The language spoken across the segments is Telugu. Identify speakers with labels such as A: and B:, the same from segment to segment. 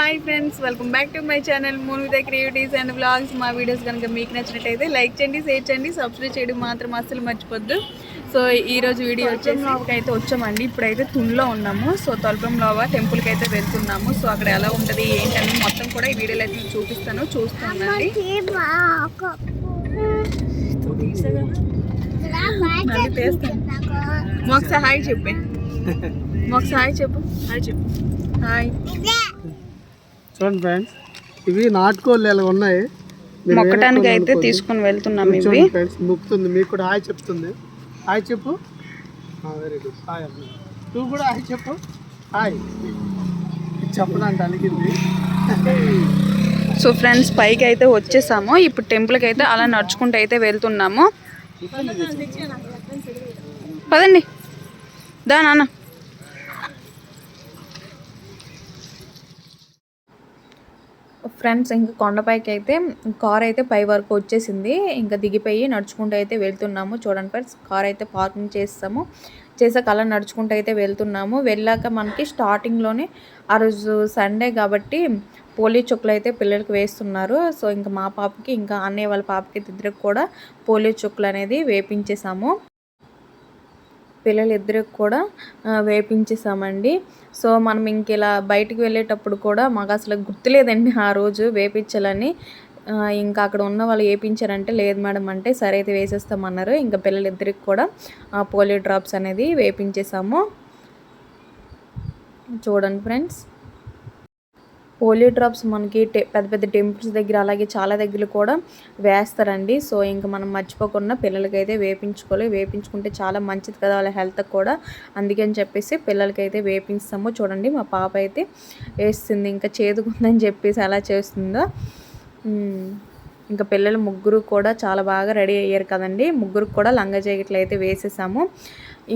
A: Hi friends, welcome back to my channel moon with creatives and vlogs. మా వీడియోస్ కనుక మీకు నచ్చినట్టయితే లైక్ చేయండి, షేర్ చేయండి, సబ్స్క్రైబ్ చేయడం మాత్రం అస్సలు మర్చిపోద్దు. సో ఈరోజు వీడియో వచ్చేసి అయితే వచ్చామండి. ఇప్పుడైతే తున్లో ఉన్నాము. సో తొలపంలోవా టెంపుల్కి అయితే వెళ్తున్నాము. సో అక్కడ ఎలా ఉంటుంది ఏంటని మొత్తం కూడా ఈ వీడియోలో అయితే చూపిస్తాను. చూస్తానండి. ఒకసారి హాయ్ చెప్పే, ఒకసారి హాయ్ చెప్పు, హాయ్ చెప్పు, హాయ్.
B: చూడండి ఫ్రెండ్స్, ఇవి నాటుకోళ్ళు ఎలా ఉన్నాయి.
A: మొక్కటానికి అయితే తీసుకుని వెళ్తున్నాం. ఇవి
B: ఫ్రెండ్స్ మొక్కుతుంది, మీకు కూడా హాయ్ చెప్తుంది. హాయ్ చెప్పు. Very good. హాయ్ అన్న, నువ్వు కూడా హాయ్ చెప్పు. హాయ్ చెప్పడానికి అలిగింది.
A: సో ఫ్రెండ్స్, పైకి అయితే వచ్చేసాము. ఇప్పుడు టెంపుల్కి అయితే అలా నడుచుకుంటూ అయితే వెళ్తున్నాము. పదండి దా నాన్న. ఫ్రెండ్స్, ఇంకా కొండపైకి అయితే కార్ అయితే పై వరకు వచ్చేసింది. ఇంకా దిగిపోయి నడుచుకుంటూ అయితే వెళ్తున్నాము. చూడండి ఫ్రెండ్స్, కార్ అయితే పార్కింగ్ చేసాక అలా నడుచుకుంటూ అయితే వెళ్తున్నాము. వెళ్ళాక మనకి స్టార్టింగ్లోనే ఆ రోజు సండే కాబట్టి పోలియో చుక్కలు అయితే పిల్లలకి వేస్తున్నారు. సో ఇంకా మా పాపకి ఇంకా అన్నయ్య వాళ్ళ పాపకి ఇద్దరికి కూడా పోలియో చుక్కలు అనేది వేపించేసాము. పిల్లలిద్దరికి కూడా వేపించేసామండి. సో మనం ఇంక ఇలా బయటికి వెళ్ళేటప్పుడు కూడా మాకు అసలు గుర్తులేదండి ఆ రోజు వేపించాలని. ఇంకా అక్కడ ఉన్న వాళ్ళు వేయించారంటే లేదు మేడం అంటే సరే అయితే వేసేస్తామన్నారు. ఇంకా పిల్లలిద్దరికి కూడా పోలియో డ్రాప్స్ అనేది వేపించేసాము. చూడండి ఫ్రెండ్స్, పోలియో డ్రాప్స్ మనకి పెద్ద పెద్ద టెంపుల్స్ దగ్గర అలాగే చాలా దగ్గర కూడా వేస్తారండి. సో ఇంకా మనం మర్చిపోకుండా పిల్లలకైతే వేపించుకుంటే చాలా మంచిది కదా వాళ్ళ హెల్త్కి కూడా. అందుకని చెప్పేసి పిల్లలకైతే వేపిస్తాము. చూడండి, మా పాప అయితే వేస్తుంది. ఇంకా చేదుకుందని చెప్పేసి అలా చేస్తుందో. ఇంకా పిల్లలు ముగ్గురు కూడా చాలా బాగా రెడీ అయ్యారు కదండి. ముగ్గురికి కూడా లంగా జాకెట్లు అయితే వేసేసాము.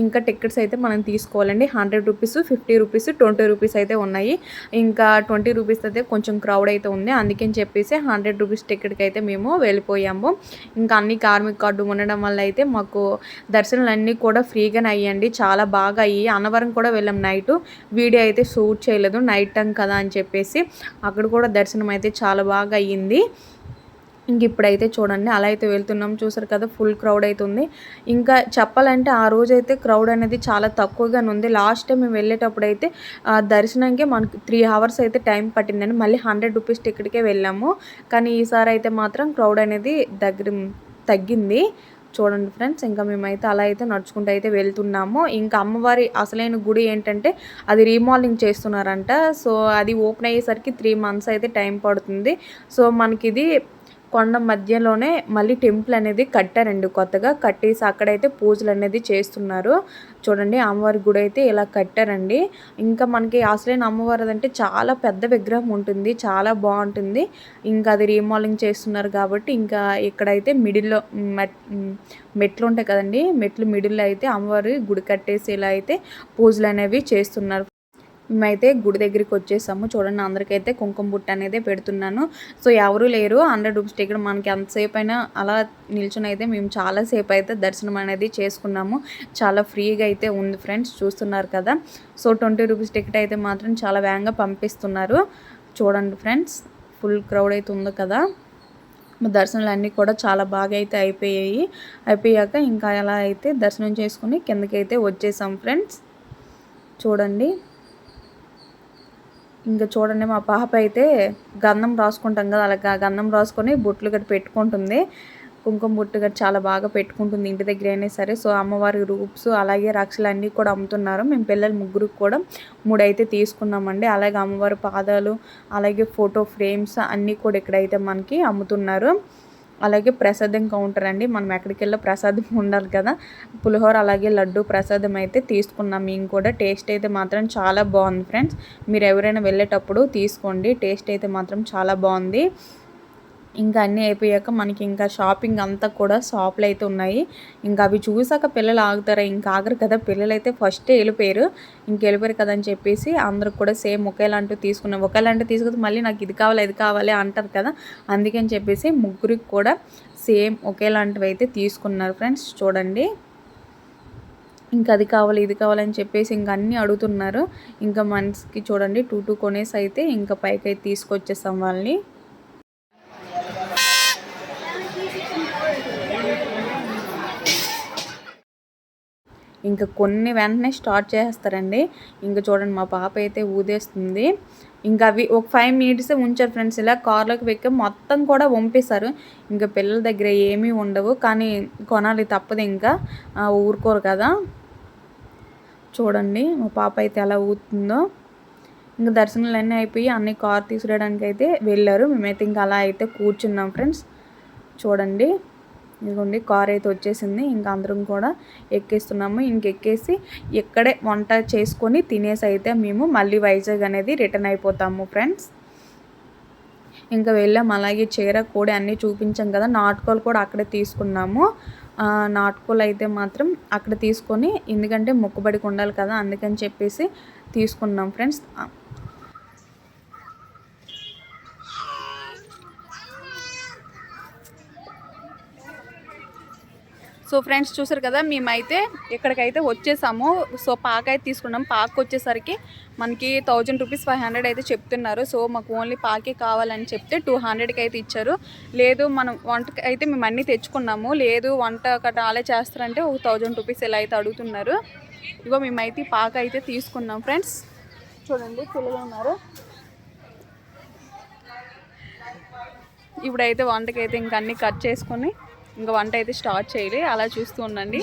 A: ఇంకా టికెట్స్ అయితే మనం తీసుకోవాలండి. 100 రూపీస్, 50 రూపీస్, 20 రూపీస్ అయితే ఉన్నాయి. ఇంకా 20 రూపీస్ అయితే కొంచెం క్రౌడ్ అయితే ఉంది. అందుకని చెప్పేసి 100 రూపీస్ టికెట్కి అయితే మేము వెళ్ళిపోయాము. ఇంకా అన్ని కార్మిక కార్డు ఉండడం వల్ల అయితే మాకు దర్శనాలు అన్నీ కూడా ఫ్రీగానే అయ్యండి. చాలా బాగా అయ్యి. అన్నవరం కూడా వెళ్ళాం నైట్. వీడియో అయితే షూట్ చేయలేదు, నైట్ టైం కదా అని చెప్పేసి. అక్కడ కూడా దర్శనం అయితే చాలా బాగా అయ్యింది. ఇంక ఇప్పుడైతే చూడండి అలా అయితే వెళ్తున్నాం. చూసారు కదా, ఫుల్ క్రౌడ్ అవుతుంది. ఇంకా చెప్పాలంటే ఆ రోజు అయితే క్రౌడ్ అనేది చాలా తక్కువగానే ఉంది. లాస్ట్ టైం మేము వెళ్ళేటప్పుడు అయితే దర్శనానికి మనకి 3 hours అయితే టైం పట్టిందండి. మళ్ళీ 100 రూపీస్ టికెట్కే వెళ్ళాము. కానీ ఈసారి అయితే మాత్రం క్రౌడ్ అనేది తగ్గింది. చూడండి ఫ్రెండ్స్, ఇంకా మేమైతే అలా అయితే నడుచుకుంటూ అయితే వెళ్తున్నాము. ఇంకా అమ్మవారి అసలైన గుడి ఏంటంటే అది రీమోడలింగ్ చేస్తున్నారంట. సో అది ఓపెన్ అయ్యేసరికి 3 months అయితే టైం పడుతుంది. సో మనకి ఇది కొండ మధ్యలోనే మళ్ళీ టెంపుల్ అనేది కట్టారండి. కొత్తగా కట్టేసి అక్కడైతే పూజలు అనేది చేస్తున్నారు. చూడండి, అమ్మవారి గుడి అయితే ఇలా కట్టారండి. ఇంకా మనకి అసలైన అమ్మవారి అంటే చాలా పెద్ద విగ్రహం ఉంటుంది, చాలా బాగుంటుంది. ఇంకా అది రీమోడలింగ్ చేస్తున్నారు కాబట్టి ఇంకా ఇక్కడైతే మిడిల్లో మెట్లు ఉంటాయి కదండి, మెట్లు మిడిల్లో అయితే అమ్మవారి గుడి కట్టేసి ఇలా అయితే పూజలు అనేవి చేస్తున్నారు. మేమైతే గుడి దగ్గరికి వచ్చేసాము. చూడండి, అందరికైతే కుంకుమ బుట్ట అనేది పెడుతున్నాను. సో ఎవరు లేరు. 100 రూపీస్ టికెట్ మనకి ఎంతసేపు అయినా అలా నిల్చుని అయితే మేము చాలాసేపు అయితే దర్శనం అనేది చేసుకున్నాము. చాలా ఫ్రీగా అయితే ఉంది ఫ్రెండ్స్, చూస్తున్నారు కదా. సో 20 రూపీస్ టికెట్ అయితే మాత్రం చాలా వేగంగా పంపిస్తున్నారు. చూడండి ఫ్రెండ్స్, ఫుల్ క్రౌడ్ అయితే ఉంది కదా. దర్శనాలు అన్నీ కూడా చాలా బాగా అయితే అయిపోయాక ఇంకా అలా అయితే దర్శనం చేసుకుని కిందకైతే వచ్చేసాం ఫ్రెండ్స్. చూడండి, ఇంకా చూడండి, మా పాప అయితే గంధం రాసుకుంటాం కదా, అలా గంధం రాసుకొని బొట్లు గట్టి పెట్టుకుంటుంది. కుంకుమ బొట్టు గట్టి చాలా బాగా పెట్టుకుంటుంది ఇంటి దగ్గర అయినా సరే. సో అమ్మవారి రూప్స్ అలాగే రక్షలు అన్నీ కూడా అమ్ముతున్నారు. మేము పిల్లలు ముగ్గురికి కూడా 3 అయితే తీసుకున్నామండి. అలాగే అమ్మవారి పాదాలు అలాగే ఫోటో ఫ్రేమ్స్ అన్నీ కూడా ఇక్కడైతే మనకి అమ్ముతున్నారు. అలాగే ప్రసాదం కౌంటర్ అండి. మనం ఎక్కడికి వెళ్ళి ప్రసాదం ఉండాలి కదా, పులిహోర అలాగే లడ్డు ప్రసాదం అయితే తీసుకున్నాం. మేము కూడా టేస్ట్ అయితే మాత్రం చాలా బాగుంది ఫ్రెండ్స్. మీరు ఎవరైనా వెళ్ళేటప్పుడు తీసుకోండి, టేస్ట్ అయితే మాత్రం చాలా బాగుంది. ఇంకా అన్నీ అయిపోయాక మనకి ఇంకా షాపింగ్ అంతా కూడా షాపులు అయితే ఉన్నాయి. ఇంకా అవి చూసాక పిల్లలు ఆగుతారా, ఇంకా ఆగరు కదా. పిల్లలు అయితే ఫస్టే వెళ్ళిపోయారు కదా అని చెప్పేసి అందరికి కూడా సేమ్ ఒకేలాంటివి తీసుకున్నాం. ఒకేలాంటివి తీసుకుంటే మళ్ళీ నాకు ఇది కావాలి అంటారు కదా. అందుకని చెప్పేసి ముగ్గురికి కూడా సేమ్ ఒకేలాంటివి అయితే తీసుకున్నారు ఫ్రెండ్స్. చూడండి, ఇంకా అది కావాలి ఇది కావాలని చెప్పేసి ఇంకా అన్నీ అడుగుతున్నారు. ఇంకా మనిషికి చూడండి 2 కొనేసి అయితే ఇంకా పైకైతే తీసుకొచ్చేసాం వాళ్ళని. ఇంకా కొన్ని వెంటనే స్టార్ట్ చేసేస్తారండి. ఇంకా చూడండి మా పాప అయితే ఊదేస్తుంది. ఇంకా అవి ఒక 5 మినిట్సే ఉంచారు ఫ్రెండ్స్. ఇలా కార్లోకి వెక్కి మొత్తం కూడా వంపేశారు. ఇంకా పిల్లల దగ్గర ఏమీ ఉండవు, కానీ కొనాలి తప్పదు, ఇంకా ఊరుకోరు కదా. చూడండి మా పాప అయితే ఎలా ఊతుందో. ఇంకా దర్శనాలు అన్నీ అయిపోయి అన్నీ కార్ తీసుకురావడానికి అయితే వెళ్ళారు. మేమైతే ఇంకా అలా అయితే కూర్చున్నాం ఫ్రెండ్స్. చూడండి ఇదిగోండి కార్ అయితే వచ్చేసింది. ఇంకా అందరం కూడా ఎక్కేస్తున్నాము. ఇంకెక్కేసి ఇక్కడే వంట చేసుకొని తినేసి అయితే మేము మళ్ళీ వైజాగ్ అనేది రిటర్న్ అయిపోతాము ఫ్రెండ్స్. ఇంకా వెళ్ళాం. అలాగే చీర కోడి అన్నీ చూపించాం కదా, నాటుకోలు కూడా అక్కడే తీసుకున్నాము. నాటుకోలు అయితే మాత్రం అక్కడ తీసుకొని, ఎందుకంటే మొక్కుబడికి ఉండాలి కదా, అందుకని చెప్పేసి తీసుకున్నాం ఫ్రెండ్స్. సో ఫ్రెండ్స్ చూసారు కదా, మేమైతే ఇక్కడికైతే వచ్చేసాము. సో పాక అయితే తీసుకున్నాం. పాకు వచ్చేసరికి మనకి 1000 రూపీస్ 500 అయితే చెప్తున్నారు. సో మాకు ఓన్లీ పాకే కావాలని చెప్తే 200కి అయితే ఇచ్చారు. లేదు మనం వంటకి అయితే మేము అన్నీ తెచ్చుకున్నాము, లేదు వంట కట్ట అలా చేస్తారంటే ఒక 1000 రూపీస్ ఇలా అయితే అడుగుతున్నారు. ఇగో మేమైతే పాక అయితే తీసుకున్నాం ఫ్రెండ్స్. చూడండి పిల్లలు ఉన్నారు. ఇప్పుడైతే వంటకైతే ఇంకా అన్నీ కట్ చేసుకొని ఇంకా వంట అయితే స్టార్ట్ చేయాలి. అలా చూస్తూ ఉండండి.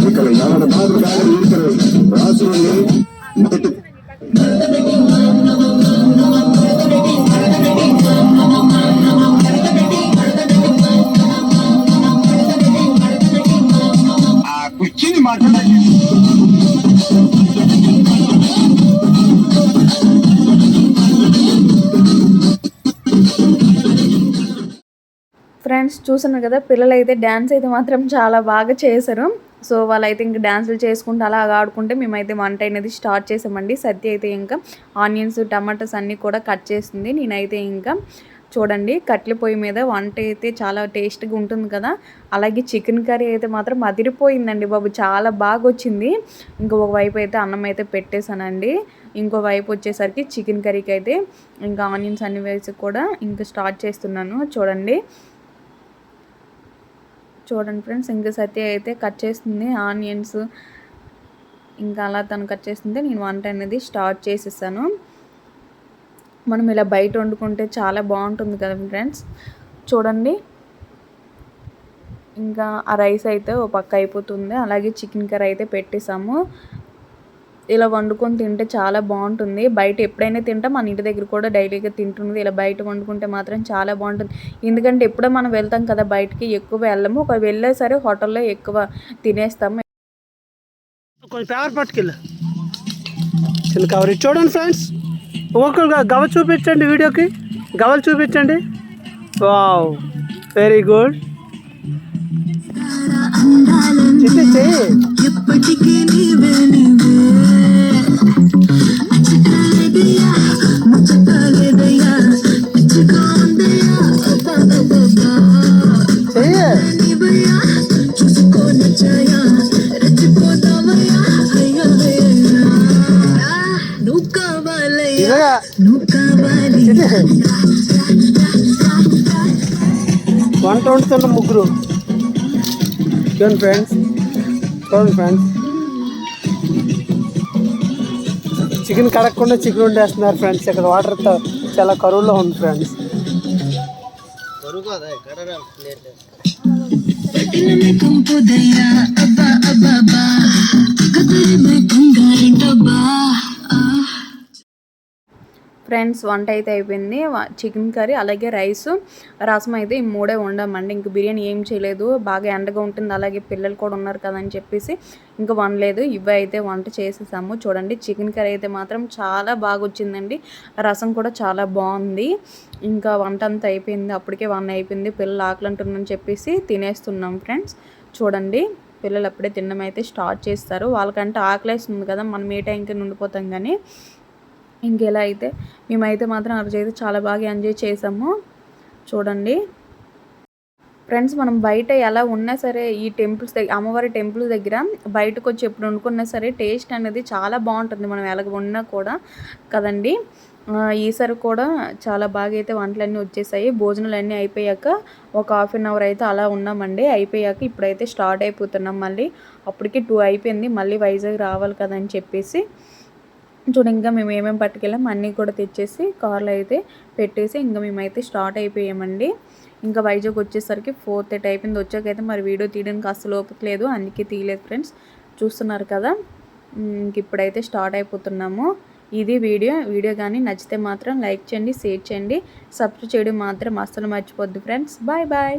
C: ఇక్కడ ఎవరి బాబు కాదు రాసుని కూర్చుని మాట్లాడాలి.
A: ఫ్రెండ్స్ చూస్తున్నారు కదా, పిల్లలు అయితే డ్యాన్స్ అయితే మాత్రం చాలా బాగా చేశారు. సో వాళ్ళైతే ఇంకా డ్యాన్సులు చేసుకుంటూ అలా ఆడుకుంటే మేమైతే వంట అనేది స్టార్ట్ చేసామండి. సద్య అయితే ఇంకా ఆనియన్స్ టమాటోస్ అన్నీ కూడా కట్ చేస్తుంది. నేనైతే ఇంకా చూడండి కట్టెల పొయ్యి మీద వంట అయితే చాలా టేస్ట్గా ఉంటుంది కదా, అలాగే చికెన్ కర్రీ అయితే మాత్రం అదిరిపోయిందండి బాబు, చాలా బాగా వచ్చింది. ఇంకొక వైపు అయితే అన్నం అయితే పెట్టేశానండి. ఇంకో వైపు వచ్చేసరికి చికెన్ కర్రీకి అయితే ఇంకా ఆనియన్స్ అన్ని వేసి కూడా ఇంకా స్టార్ట్ చేస్తున్నాను. చూడండి ఫ్రెండ్స్, ఇంకా సత్య అయితే కట్ చేస్తుంది ఆనియన్స్. ఇంకా అలా తను కట్ చేస్తుంటే నేను వంట అనేది స్టార్ట్ చేసేసాను. మనం ఇలా బయట వండుకుంటే చాలా బాగుంటుంది కదా ఫ్రెండ్స్. చూడండి ఇంకా ఆ రైస్ అయితే ఓ పక్క అయిపోతుంది, అలాగే చికెన్ కర్రీ అయితే పెట్టేసాము. ఇలా వండుకొని తింటే చాలా బాగుంటుంది. బయట ఎప్పుడైనా తింటాం, మన ఇంటి దగ్గర కూడా డైలీగా తింటుంది. ఇలా బయట వండుకుంటే మాత్రం చాలా బాగుంటుంది. ఎందుకంటే ఎప్పుడో మనం వెళ్తాం కదా బయటికి, ఎక్కువ వెళ్ళము. ఒక వెళ్ళే సరే హోటల్లో ఎక్కువ తినేస్తాము.
B: కొంచెం పేపర్ పట్టుకెళ్ళి చిన్న కవర్ చూడండి ఫ్రెండ్స్. ఒక్కొక్కరు గవ చూపించండి, వీడియోకి గవలు చూపించండి. Wow, very good. చిట్టి చెయ్యి. వంట వండుతున్న ముగ్గురు చూడండి ఫ్రెండ్స్, చికెన్ కడగకుండా చికెన్ వండేస్తున్నారు ఫ్రెండ్స్. ఇక్కడ వాటర్ చాలా కరువులో ఉంది ఫ్రెండ్స్.
A: ఫ్రెండ్స్ వంట అయితే అయిపోయింది. చికెన్ కర్రీ అలాగే రైస్, రసం అయితే ఈ మూడే వండామండి. ఇంక బిర్యానీ ఏం చేయలేదు, బాగా ఎండగా ఉంటుంది, అలాగే పిల్లలు కూడా ఉన్నారు కదని చెప్పేసి ఇంకా వండలేదు. ఇవి అయితే వంట చేసేసాము. చూడండి చికెన్ కర్రీ అయితే మాత్రం చాలా బాగా వచ్చిందండి, రసం కూడా చాలా బాగుంది. ఇంకా వంట అంతా అయిపోయింది, అప్పటికే 1 అయిపోయింది. పిల్లలు ఆకలి అంటుందని చెప్పేసి తినేస్తున్నాం ఫ్రెండ్స్. చూడండి పిల్లలు అప్పుడే తినడం అయితే స్టార్ట్ చేస్తారు. వాళ్ళకంటే ఆకలేస్తుంది కదా, మనం ఏ టైంకి ఉండిపోతాం. కానీ ఇంకెలా అయితే మేమైతే మాత్రం ఆ రోజు అయితే చాలా బాగా ఎంజాయ్ చేసాము. చూడండి ఫ్రెండ్స్, మనం బయట ఎలా ఉన్నా సరే ఈ టెంపుల్స్ దగ్గర, అమ్మవారి టెంపుల్ దగ్గర బయటకు వచ్చి ఎప్పుడు వండుకున్నా సరే టేస్ట్ అనేది చాలా బాగుంటుంది, మనం ఎలాగ ఉన్నా కూడా కదండి. ఈసారి కూడా చాలా బాగా అయితే వంటలన్నీ వచ్చేసాయి. భోజనాలు అన్నీ అయిపోయాక ఒక 1/2 అవర్ అయితే అలా ఉన్నామండి. అయిపోయాక ఇప్పుడైతే స్టార్ట్ అయిపోతున్నాం. మళ్ళీ అప్పటికి 2 అయిపోయింది. మళ్ళీ వైజాగ్ రావాలి కదని చెప్పేసి చూడండి ఇంకా మేము ఏమేమి పట్టుకెళ్ళాం అన్నీ కూడా తెచ్చేసి కార్లో అయితే పెట్టేసి ఇంకా మేమైతే స్టార్ట్ అయిపోయామండి. ఇంకా వైజాగ్ వచ్చేసరికి 4:30 అయిపోయింది. వచ్చాకైతే మరి వీడియో తీయడానికి అస్సలు ఓపిక లేదు, అందుకే తీయలేదు ఫ్రెండ్స్. చూస్తున్నారు కదా, ఇంక ఇప్పుడైతే స్టార్ట్ అయిపోతున్నాము. ఇది వీడియో కానీ నచ్చితే మాత్రం లైక్ చేయండి, షేర్ చేయండి, సబ్స్క్రైబ్ చేయడం మాత్రం అస్సలు మర్చిపోద్దు ఫ్రెండ్స్. Bye bye.